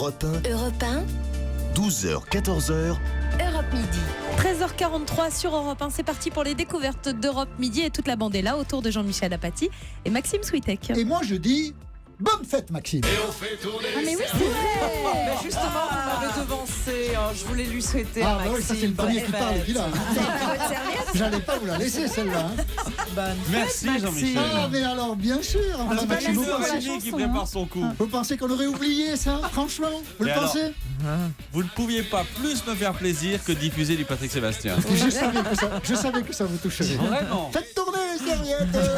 Europe 1. Europe 1. 12h, 14h. Europe Midi. 13h43 sur Europe 1, c'est parti pour les découvertes d'Europe Midi et toute la bande est là autour de Jean-Michel Apathy et Maxime Switek. Et moi je dis bonne fête Maxime. Ah mais oui c'est vrai. Mais justement, vous m'avez devancé. Je voulais lui souhaiter Ah à bah Maxime. oui, ça c'est le premier qui parle qui là. Votre serviette ? J'allais pas vous la laisser celle-là. Merci Jean-Michel. Ah mais alors bien sûr. Enfin, C'est Maxime, vous pensez, Maxime qui prépare son coup. vous pensez qu'on aurait oublié ça? Franchement, vous le Et alors pensez? Vous ne pouviez pas plus me faire plaisir que diffuser du Patrick Sébastien. Je savais que ça vous toucherait. Vraiment. Faites tourner les serviettes.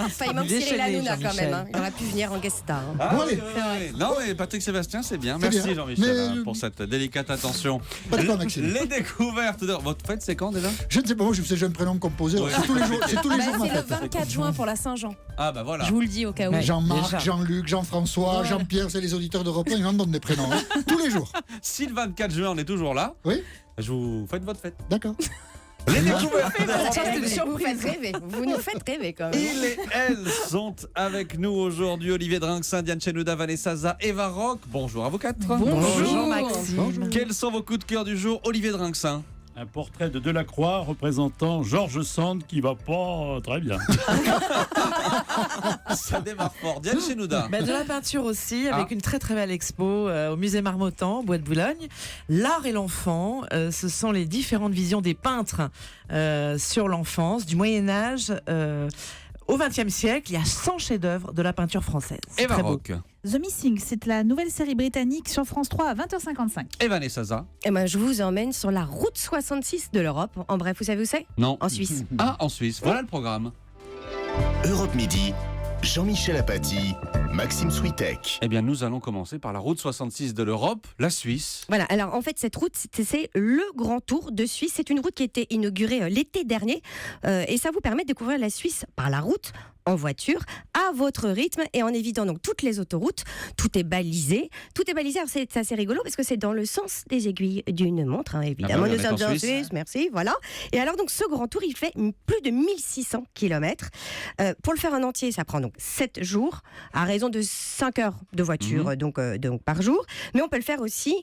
Enfin, il manque Il est Cyril gêné, Hanouna quand Jean-Michel. même. hein. Il aurait pu venir en guest star. hein. Bon, allez. Non mais Patrick Sébastien c'est bien. C'est Merci bien. Jean-Michel Mais- pour cette délicate attention. Pas de quoi, Maxime. Les découvertes de... Votre fête c'est quand déjà? Je ne sais pas, moi je sais jamais prénom composé. Ouais. C'est tous les jours, c'est tous les Bah, jours ma c'est le fête. 24 juin pour la Saint-Jean. Ah bah voilà. Je vous le dis au cas où. Ouais. Jean-Marc, Déjà. Jean-Luc, Jean-François, Jean-Pierre, c'est les auditeurs d'Europe 1, ils en donnent des prénoms. hein. Tous les jours. Si le 24 juin on est toujours là, Oui, je vous faites votre fête. d'accord. Les découvertes Vous faites rêver. Vous nous faites rêver quand même. Il et elle sont avec nous aujourd'hui. Olivier Drinxin, Diane Chenouda, Vanessa Zaza, Eva Rock. Bonjour à vous quatre. Bonjour Maxime. Bonjour. Quels sont vos coups de cœur du jour, Olivier Drinxin? Un portrait de Delacroix représentant Georges Sand qui va pas très bien. Ça démarre fort. Diane Chenouda. De la peinture aussi, avec Ah. une très très belle expo au musée Marmottan, Bois de Boulogne. L'art et l'enfant, ce sont les différentes visions des peintres sur l'enfance, du Moyen-Âge au XXe siècle. Il y a 100 chefs-d'œuvre de la peinture française. C'est Eva très beau. Rock. The Missing, c'est la nouvelle série britannique sur France 3 à 20h55. Et Vanessa Zaza. Eh ben, je vous emmène sur la route 66 de l'Europe. En bref, vous savez où c'est ? Non. En Suisse. Ah, en Suisse. Voilà le programme. Europe Midi. Jean-Michel Apathy. Maxime Switek. Eh bien, nous allons commencer par la route 66 de l'Europe, la Suisse. Voilà, alors en fait cette route c'est le grand tour de Suisse, c'est une route qui a été inaugurée l'été dernier et ça vous permet de découvrir la Suisse par la route, en voiture, à votre rythme et en évitant donc toutes les autoroutes, tout est balisé, alors c'est assez rigolo parce que c'est dans le sens des aiguilles d'une montre, hein, évidemment, Ah bah oui, nous on est en sommes en Suisse. Suisse, merci, voilà. Et alors donc ce grand tour il fait plus de 1600 km, pour le faire en entier ça prend donc 7 jours, à raison de 5 heures de voiture donc par jour, mais on peut le faire aussi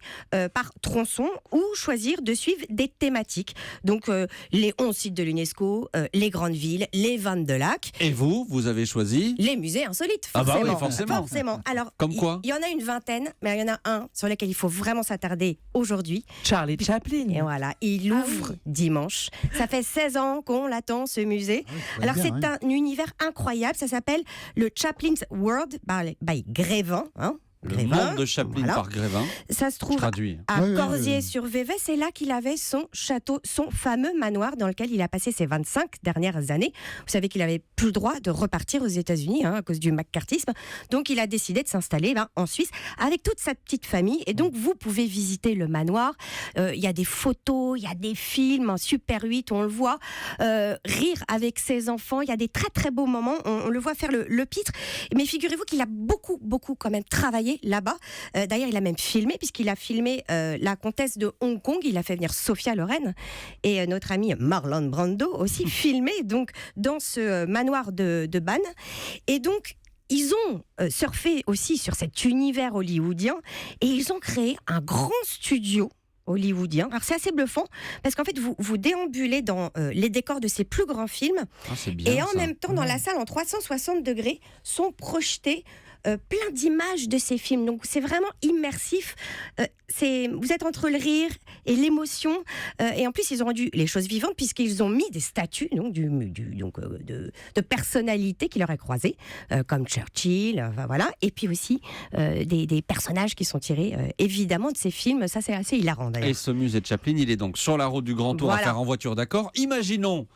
par tronçon ou choisir de suivre des thématiques. Donc les 11 sites de l'UNESCO, les grandes villes, les 22 lacs, Et vous avez choisi. les musées insolites, Ah bah forcément. oui, forcément. Forcément. Alors, Comme quoi il y en a une vingtaine, mais il y en a un sur lequel il faut vraiment s'attarder aujourd'hui. Charlie Chaplin. Et voilà, il ouvre dimanche. Ça fait 16 ans qu'on l'attend, ce musée. Alors, c'est un univers incroyable. Ça s'appelle le Chaplin's World by Grévin. Hein. Le Grévin, monde de Chaplin voilà. par Grévin. Ça se Je trouve traduis. à Ouais, ouais, Corsier-sur-Vevey. C'est là qu'il avait son château, son fameux manoir dans lequel il a passé ses 25 dernières années. Vous savez qu'il n'avait plus le droit de repartir aux États-Unis à cause du McCarthyisme. Donc, il a décidé de s'installer en Suisse avec toute sa petite famille. Et donc, vous pouvez visiter le manoir. Il y a des photos, il y a des films en Super 8, on le voit. Rire avec ses enfants. Il y a des très, très beaux moments. On le voit faire le pitre. Mais figurez-vous qu'il a beaucoup, beaucoup quand même travaillé là-bas. D'ailleurs, il a même filmé, puisqu'il a filmé la comtesse de Hong Kong. Il a fait venir Sophia Loren et notre ami Marlon Brando aussi filmé donc dans ce manoir de Bann. Et donc, ils ont surfé aussi sur cet univers hollywoodien et ils ont créé un grand studio hollywoodien. Alors c'est assez bluffant parce qu'en fait vous déambulez dans les décors de ses plus grands films Ah, c'est bien. et en ça. même temps dans la salle en 360 degrés sont projetés plein d'images de ces films. Donc c'est vraiment immersif. Vous êtes entre le rire et l'émotion. Et en plus, ils ont rendu les choses vivantes puisqu'ils ont mis des statues donc, de personnalités qui leur aient croisées, comme Churchill, voilà. Et puis aussi des personnages qui sont tirés évidemment de ces films. Ça, c'est assez hilarant d'ailleurs. Et ce musée de Chaplin, il est donc sur la route du Grand Tour à Voilà. faire en voiture, d'accord? Imaginons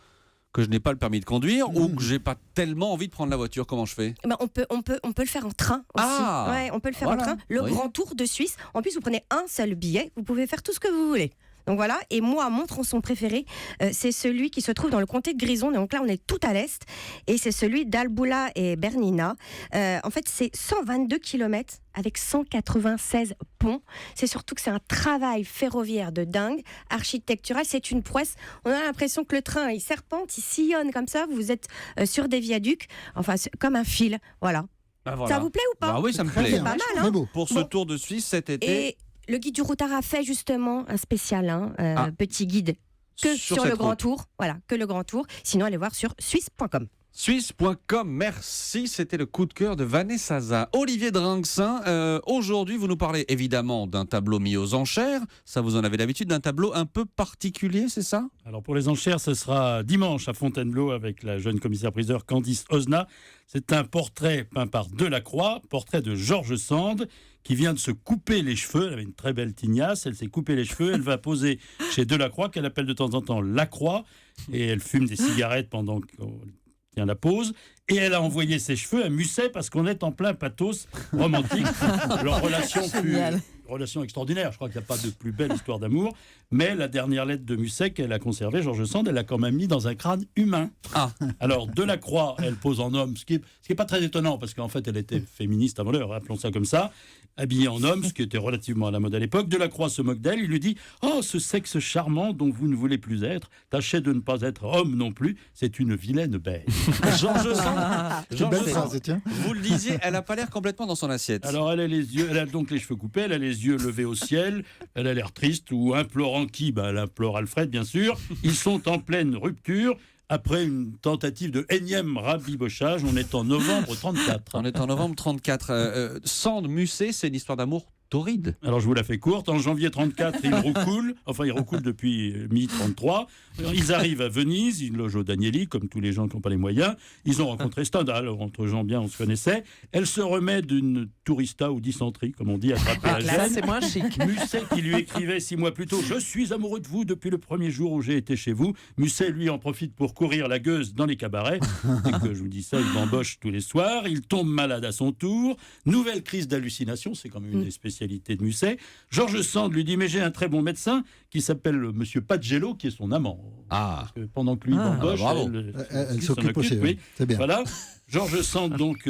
que je n'ai pas le permis de conduire ou que j'ai pas tellement envie de prendre la voiture, comment je fais? On peut le faire en train aussi. Ah, Ouais, on peut le faire voilà. en train. Le Oui. grand tour de Suisse. En plus, vous prenez un seul billet. Vous pouvez faire tout ce que vous voulez. Donc voilà, et moi, mon tronçon préféré, c'est celui qui se trouve dans le comté de Grison. Donc là, on est tout à l'est, et c'est celui d'Albula et Bernina. En fait, c'est 122 km avec 196 ponts. C'est surtout que c'est un travail ferroviaire de dingue, architectural. C'est une prouesse. On a l'impression que le train, il serpente, il sillonne comme ça. Vous êtes sur des viaducs, enfin, comme un fil. Voilà. Ah, voilà. Ça vous plaît ou pas? Bah oui, ça me Très plaît. bien, pas mal, très hein. beau. Pour ce Bon. tour de Suisse cet été, Et le guide du routard a fait justement un spécial, petit guide que sur le cette Grand route. Tour. Voilà, que le Grand Tour. Sinon, allez voir sur suisse.com. Suisse.com, merci, c'était le coup de cœur de Vanessa Zaza. Olivier Dringsin, aujourd'hui vous nous parlez évidemment d'un tableau mis aux enchères, ça vous en avez l'habitude, d'un tableau un peu particulier, c'est ça? Alors pour les enchères, ce sera dimanche à Fontainebleau avec la jeune commissaire-priseur Candice Osna. C'est un portrait peint par Delacroix, portrait de Georges Sand, qui vient de se couper les cheveux. Elle avait une très belle tignasse, elle s'est coupé les cheveux, elle va poser chez Delacroix, qu'elle appelle de temps en temps Lacroix, et elle fume des cigarettes pendant qu'on tient la pause. Et elle a envoyé ses cheveux à Musset parce qu'on est en plein pathos romantique. Leur relation fut Génial. relation extraordinaire. Je crois qu'il n'y a pas de plus belle histoire d'amour. Mais la dernière lettre de Musset qu'elle a conservée, Georges Sand, elle l'a quand même mis dans un crâne humain. Ah. Alors, Delacroix, elle pose en homme, ce qui est pas très étonnant, parce qu'en fait, elle était féministe avant l'heure, appelons ça comme ça, habillée en homme, ce qui était relativement à la mode à l'époque. Delacroix se moque d'elle, il lui dit « Oh, ce sexe charmant dont vous ne voulez plus être, tâchez de ne pas être homme non plus, c'est une vilaine bête. Georges Sand, C'est une Georges belle Sand, phrase, tiens. vous le disiez, elle n'a pas l'air complètement dans son assiette. » Alors, elle a donc les cheveux coupés, elle a les yeux levés au ciel, elle a l'air triste ou implorant qui? Elle implore Alfred, bien sûr. Ils sont en pleine rupture. Après une tentative de énième rabibochage, on est en novembre 34. On est en novembre 34. Sand, Musset, c'est une histoire d'amour torride. Alors je vous la fais courte. En janvier 34, ils roucoulent. Enfin, ils roucoulent depuis mi-33. Ils arrivent à Venise. Ils logent au Danieli, comme tous les gens qui n'ont pas les moyens. Ils ont rencontré Stendhal. Entre gens bien, on se connaissait. Elle se remet d'une tourista ou dysenterie, comme on dit, attrapée à Là, gêne. c'est moins chic. Musset qui lui écrivait 6 mois plus tôt « Je suis amoureux de vous depuis le premier jour où j'ai été chez vous ». Musset, lui, en profite pour courir la gueuse dans les cabarets. Et que je vous dis ça, il m'embauche tous les soirs. Il tombe malade à son tour. Nouvelle crise d'hallucination, c'est quand même une des spécialités de Musset. Georges Sand lui dit « Mais j'ai un très bon médecin qui s'appelle Monsieur Pagello, qui est son amant. » Ah. Parce que pendant que lui m'embauche, bravo. Elle s'en s'occupe aussi, oui. c'est bien. Voilà. Georges Sand donc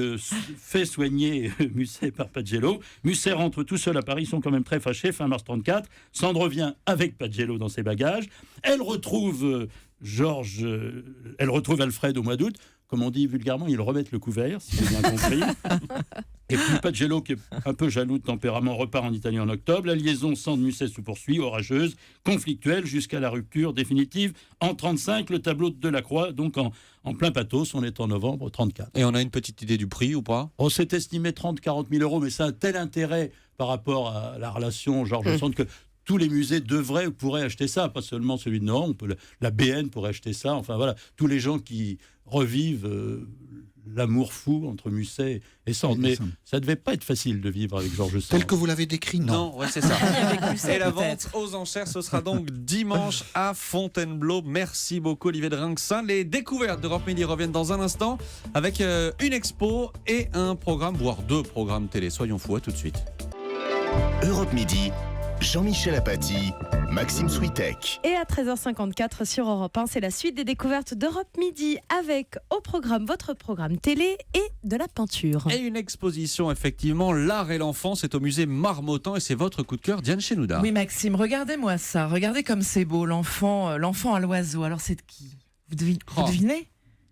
fait soigner Musset par Pagello. Musset rentre tout seul à Paris, ils sont quand même très fâchés, fin mars 34. Sand revient avec Pagello dans ses bagages. Elle retrouve elle retrouve Alfred au mois d'août. Comme on dit vulgairement, ils remettent le couvert, si j'ai bien compris. Et puis Pagello, qui est un peu jaloux de tempérament, repart en Italie en octobre. La liaison Sand-Musset se poursuit, orageuse, conflictuelle, jusqu'à la rupture définitive. En 35, le tableau de Delacroix, donc en plein pathos, on est en novembre 34. Et on a une petite idée du prix ou pas? On s'est estimé 30-40 000 euros, mais ça a un tel intérêt par rapport à la relation Georges Sand que tous les musées devraient ou pourraient acheter ça, pas seulement celui de Nohant, la BN pourrait acheter ça, enfin voilà, tous les gens qui revivent l'amour fou entre Musset et Sand. Mais ça ne devait pas être facile de vivre avec Georges Sand. Tel que vous l'avez décrit, non. Non, ouais, c'est ça. Avec Musset, Et la peut-être. vente aux enchères, ce sera donc dimanche à Fontainebleau. Merci beaucoup Olivier Dringsin. Les découvertes d'Europe Midi reviennent dans un instant avec une expo et un programme, voire 2 programmes télé. Soyons fous, à tout de suite. Europe Midi, Jean-Michel Apathy, Maxime Switek. Et à 13h54 sur Europe 1, c'est la suite des découvertes d'Europe Midi avec au programme votre programme télé et de la peinture. Et une exposition, effectivement, l'art et l'enfant, c'est au musée Marmottan et c'est votre coup de cœur, Diane Chenouda. Oui, Maxime, regardez-moi ça. Regardez comme c'est beau, l'enfant à l'oiseau. Alors, c'est de qui? Vous devinez?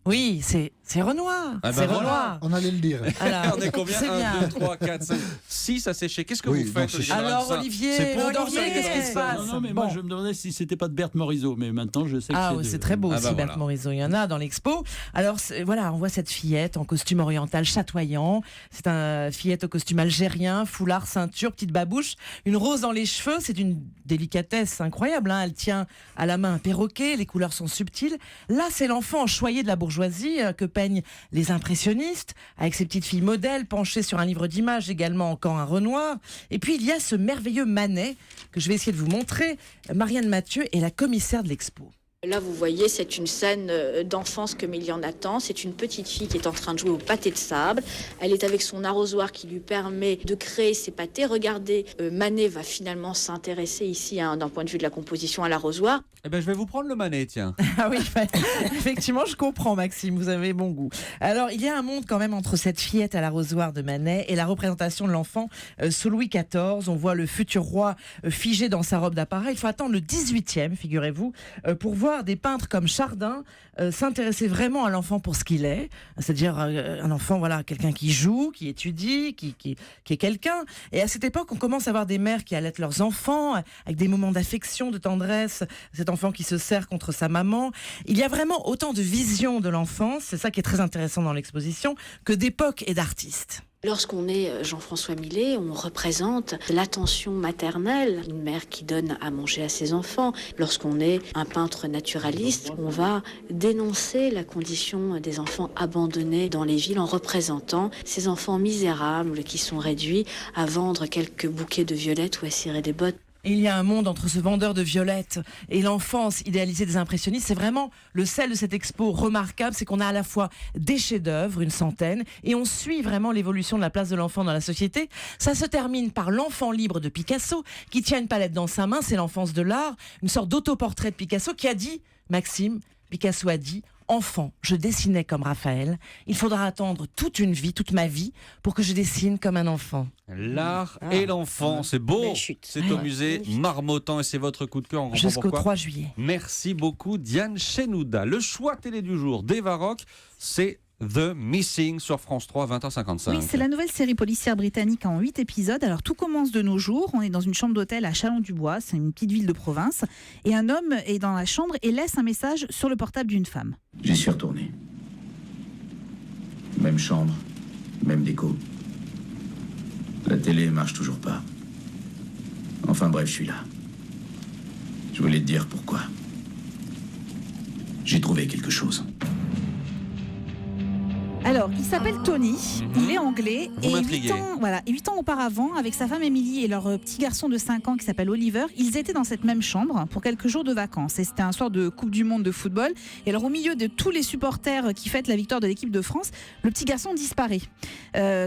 Oui, c'est Renoir. Ah ben c'est voilà. Renoir. On allait le dire. Alors, On est combien? c'est 1, bien. 2, 3, 4, 5, 6 à sécher. Qu'est-ce que Oui, vous donc faites, c'est- Olivier Alors, Dringsin? Olivier, C'est pour Olivier, Olivier, qu'est-ce qui se passe? Non, mais moi Bon. je me demandais si c'était pas de Berthe Morisot, mais maintenant je sais que Ah, c'est c'est très beau Ah aussi, bah Berthe voilà. Morisot. Il y en a dans l'expo. Alors, voilà, on voit cette fillette en costume oriental chatoyant. C'est un fillette au costume algérien, foulard, ceinture, petite babouche, une rose dans les cheveux. C'est une délicatesse incroyable, hein. Elle tient à la main un perroquet, les couleurs sont subtiles. Là, c'est l'enfant choyé de la bourgeoisie que peignent les impressionnistes, avec ses petites filles modèles penchées sur un livre d'images, également encore un Renoir. Et puis, il y a ce merveilleux Manet que je vais essayer de vous montrer. Marianne Mathieu est la commissaire de l'expo. Là, vous voyez, c'est une scène d'enfance comme il y en a tant. C'est une petite fille qui est en train de jouer au pâté de sable. Elle est avec son arrosoir qui lui permet de créer ses pâtés. Regardez, Manet va finalement s'intéresser ici, hein, d'un point de vue de la composition à l'arrosoir. Eh ben, je vais vous prendre le Manet, tiens. Ah oui, effectivement, je comprends, Maxime, vous avez bon goût. Alors, il y a un monde quand même entre cette fillette à l'arrosoir de Manet et la représentation de l'enfant sous Louis XIV. On voit le futur roi figé dans sa robe d'appareil. Il faut attendre le 18e, figurez-vous, pour voir voir des peintres comme Chardin s'intéresser vraiment à l'enfant pour ce qu'il est, c'est-à-dire un enfant, voilà, quelqu'un qui joue, qui étudie, qui est quelqu'un. Et à cette époque, on commence à voir des mères qui allaitent leurs enfants, avec des moments d'affection, de tendresse, cet enfant qui se serre contre sa maman. Il y a vraiment autant de visions de l'enfance, c'est ça qui est très intéressant dans l'exposition, que d'époque et d'artistes. Lorsqu'on est Jean-François Millet, on représente l'attention maternelle, une mère qui donne à manger à ses enfants. Lorsqu'on est un peintre naturaliste, on va dénoncer la condition des enfants abandonnés dans les villes en représentant ces enfants misérables qui sont réduits à vendre quelques bouquets de violettes ou à cirer des bottes. Il y a un monde entre ce vendeur de violettes et l'enfance idéalisée des impressionnistes. C'est vraiment le sel de cette expo remarquable, c'est qu'on a à la fois des chefs-d'œuvre, une centaine, et on suit vraiment l'évolution de la place de l'enfant dans la société. Ça se termine par l'enfant libre de Picasso, qui tient une palette dans sa main, c'est l'enfance de l'art, une sorte d'autoportrait de Picasso qui a dit, Maxime, Picasso a dit, enfant, je dessinais comme Raphaël. Il faudra attendre toute une vie, toute ma vie, pour que je dessine comme un enfant. L'art et l'enfant, c'est beau. C'est au musée Marmottan et c'est votre coup de cœur. On comprend Jusqu'au pourquoi. 3 juillet. Merci beaucoup Diane Chenouda. Le choix télé du jour d'Eva Rock, c'est The Missing sur France 3, 20h55. Oui, c'est la nouvelle série policière britannique en 8 épisodes. Alors tout commence de nos jours. On est dans une chambre d'hôtel à Chalon-du-Bois, c'est une petite ville de province. Et un homme est dans la chambre et laisse un message sur le portable d'une femme. J'y suis retourné. Même chambre, même déco. La télé marche toujours pas. Enfin bref, je suis là. Je voulais te dire pourquoi. J'ai trouvé quelque chose. Alors, il s'appelle Tony, il est anglais, Vous et m'intriguez. 8 ans auparavant, avec sa femme Emily et leur petit garçon de 5 ans qui s'appelle Oliver, ils étaient dans cette même chambre pour quelques jours de vacances. Et c'était un soir de Coupe du Monde de football. Et alors, au milieu de tous les supporters qui fêtent la victoire de l'équipe de France, le petit garçon disparaît.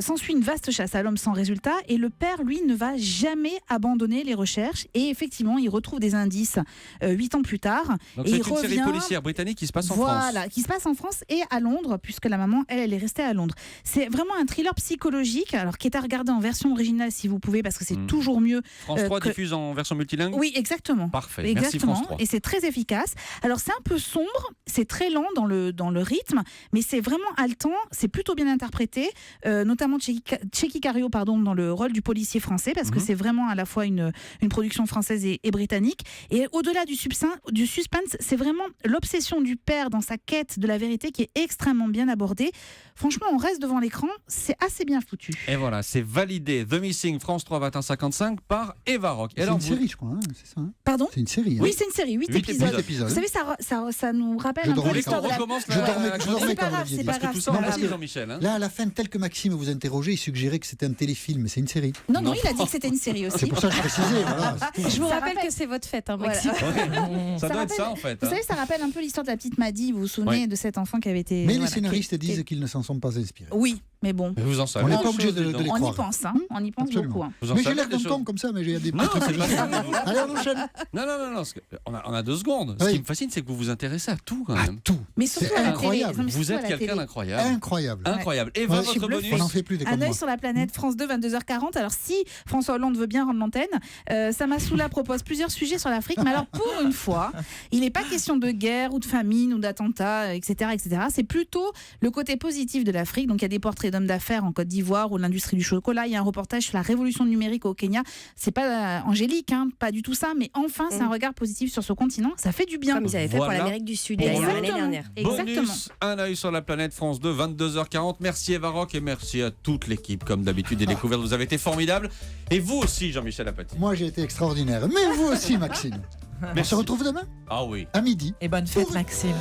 S'ensuit une vaste chasse à l'homme sans résultat, et le père, lui, ne va jamais abandonner les recherches. Et effectivement, il retrouve des indices 8 ans plus tard. Donc et c'est il une série revient... policière britannique qui se passe en France. Voilà, qui se passe en France et à Londres, puisque la maman, elle est restée à Londres. C'est vraiment un thriller psychologique, alors qui est à regarder en version originale si vous pouvez, parce que c'est toujours mieux. France 3 diffuse en version multilingue. Oui, exactement. Parfait. Exactement. Merci France 3. Et c'est très efficace. Alors c'est un peu sombre, c'est très lent dans le rythme, mais c'est vraiment haletant. C'est plutôt bien interprété, notamment Tchéky Cario, dans le rôle du policier français, parce que c'est vraiment à la fois une production française et britannique. Et au-delà du suspense, c'est vraiment l'obsession du père dans sa quête de la vérité qui est extrêmement bien abordée. Franchement, on reste devant l'écran, c'est assez bien foutu. Et voilà, c'est validé. The Missing, France 3, 21h55 par Eva Rock. C'est une série, je crois, hein, c'est ça. Pardon ? C'est une série. Hein. Oui, c'est une série, 8 épisodes. Vous savez, ça nous rappelle un peu l'histoire de la... Je dormais quand vous C'est pas grave, tout ça, on l'a dit, Jean-Michel. Là, à la fin, tel que Maxime vous interrogeait, il suggérait que c'était un téléfilm, mais c'est une série. Non, il a dit que c'était une série aussi. C'est pour ça que je précisais. Voilà. Je vous rappelle que c'est votre fête, hein, Maxime. Ça doit être ça, en fait. Vous savez, ça rappelle un peu l'histoire de la petite Maddy. Vous vous souvenez de cet enfant qui avait été... Mais les scénaristes disent qu'ils ne s'en sont pas inspirés. Oui, mais bon. Mais vous en savez. On n'est pas obligé de les croire. On y pense, hein. On y pense Absolument. beaucoup. Hein. Mais j'ai l'air d'un con comme ça, mais j'ai des Non, trucs. c'est pas ça. Allez, on enchaîne. Non, parce que on a 2 secondes. Ce qui me fascine, c'est que vous vous intéressez à tout, quand même. Tout. Mais surtout C'est à la télé. incroyable. Vous êtes quelqu'un d'incroyable. Incroyable. Incroyable. Et votre bonus. On n'en fait plus des Un comme œil moi. sur la planète, France 2, 22h40. Alors, si François Hollande veut bien rendre l'antenne, Samasoula propose plusieurs sujets sur l'Afrique. Mais alors, pour une fois, il n'est pas question de guerre ou de famine ou d'attentats, etc., etc. C'est plutôt le côté positif de l'Afrique. Donc, il y a des portraits d'hommes d'affaires en Côte d'Ivoire ou de l'industrie du chocolat. Il y a un reportage sur la révolution numérique au Kenya. C'est pas angélique, hein, pas du tout ça. Mais enfin, c'est un regard positif sur ce continent. Ça fait du bien. Comme ils avaient fait pour l'Amérique du Sud d'ailleurs l'année dernière. Exactement. Bonus, un œil sur la planète, France 2, 22h40. Merci Eva Rock et merci à toute l'équipe. Comme d'habitude, des découvertes, vous avez été formidables. Et vous aussi, Jean-Michel Apathy. Moi, j'ai été extraordinaire. Mais vous aussi, Maxime. On se retrouve demain Ah oui. à midi. Et bonne fête, Maxime.